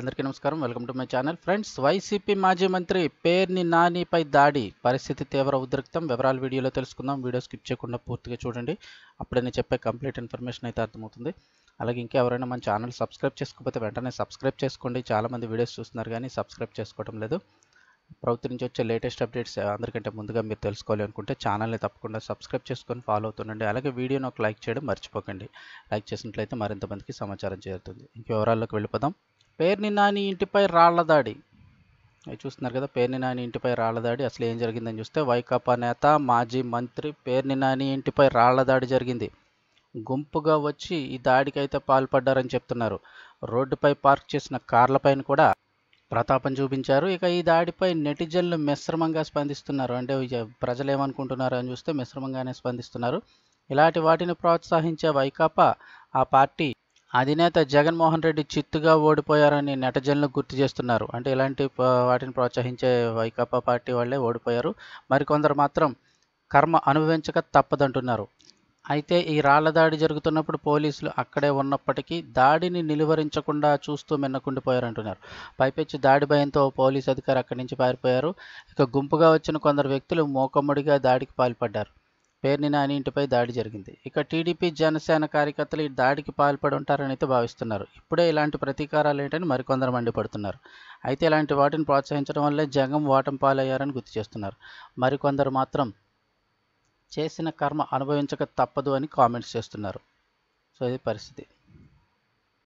అందరికీ నమస్కారం. Welcome to my channel. Friends, YCP మాజీ మంత్రి పేర్ని నానిపై దాడి, పరిస్థితి తీవ్ర ఉద్రిక్తం. వివరాలు వీడియోలో తెలుసుకుందాం. వీడియో స్కిప్ చేయకుండా పూర్తిగా చూడండి. అప్పుడే నేను చెప్పే కంప్లీట్ ఇన్ఫర్మేషన్ అయితే అర్థమవుతుంది. అలాగే ఇంకెవరైనా మన ఛానల్ సబ్స్క్రైబ్ చేసుకోకపోతే వెంటనే సబ్స్క్రైబ్ చేసుకోండి. చాలామంది వీడియోస్ చూస్తున్నారు కానీ సబ్స్క్రైబ్ చేసుకోవడం లేదు. ప్రభుత్వం నుంచి వచ్చే లేటెస్ట్ అప్డేట్స్ అందరికంటే ముందుగా మీరు తెలుసుకోవాలి అనుకుంటే ఛానల్ని తప్పకుండా సబ్స్క్రైబ్ చేసుకొని ఫాలో అవుతుండండి. అలాగే వీడియోని ఒక లైక్ చేయడం మర్చిపోకండి. లైక్ చేసినట్లయితే మరింత మందికి సమాచారం చేరుతుంది. ఇంక వివరాల్లోకి వెళ్ళిపోదాం. పేర్ని నాని ఇంటిపై రాళ్ల దాడి. అవి చూస్తున్నారు కదా, పేర్ని నాని ఇంటిపై రాళ్ల దాడి. అసలు ఏం జరిగిందని చూస్తే, వైకాపా నేత మాజీ మంత్రి పేర్ని నాని ఇంటిపై రాళ్ల దాడి జరిగింది. గుంపుగా వచ్చి ఈ దాడికి అయితే పాల్పడ్డారని చెప్తున్నారు. రోడ్డుపై పార్క్ చేసిన కార్లపైన కూడా ప్రతాపం చూపించారు. ఇక ఈ దాడిపై నెటిజన్లు మిశ్రమంగా స్పందిస్తున్నారు. అంటే ప్రజలు ఏమనుకుంటున్నారు అని చూస్తే మిశ్రమంగానే స్పందిస్తున్నారు. ఇలాంటి వాటిని ప్రోత్సహించే వైకాపా, ఆ పార్టీ అధినేత జగన్మోహన్ రెడ్డి చిత్తుగా ఓడిపోయారని నెటిజన్లు గుర్తు చేస్తున్నారు. అంటే ఇలాంటి వాటిని ప్రోత్సహించే వైకాపా పార్టీ వాళ్ళే ఓడిపోయారు. మరికొందరు మాత్రం కర్మ అనుభవించక తప్పదంటున్నారు. అయితే ఈ రాళ్ల దాడి జరుగుతున్నప్పుడు పోలీసులు అక్కడే ఉన్నప్పటికీ దాడిని నిలువరించకుండా చూస్తూ మిన్నకుండిపోయారంటున్నారు. పైపెచ్చి దాడి భయంతో పోలీసు అధికారి అక్కడి నుంచి పారిపోయారు. ఇక గుంపుగా వచ్చిన కొందరు వ్యక్తులు మూకమ్మడిగా దాడికి పాల్పడ్డారు. పేర్ని నాని ఇంటిపై దాడి జరిగింది. ఇక టీడీపీ జనసేన కార్యకర్తలు ఈ దాడికి పాల్పడి ఉంటారని అయితే భావిస్తున్నారు. ఇప్పుడే ఇలాంటి ప్రతీకారాలు ఏంటని మరికొందరు మండిపడుతున్నారు. అయితే ఇలాంటి వాటిని ప్రోత్సహించడం వల్లే జగన్ ఓటమి పాలయ్యారని గుర్తు చేస్తున్నారు. మరికొందరు మాత్రం చేసిన కర్మ అనుభవించక తప్పదు అని కామెంట్స్ చేస్తున్నారు. సో ఇది పరిస్థితి.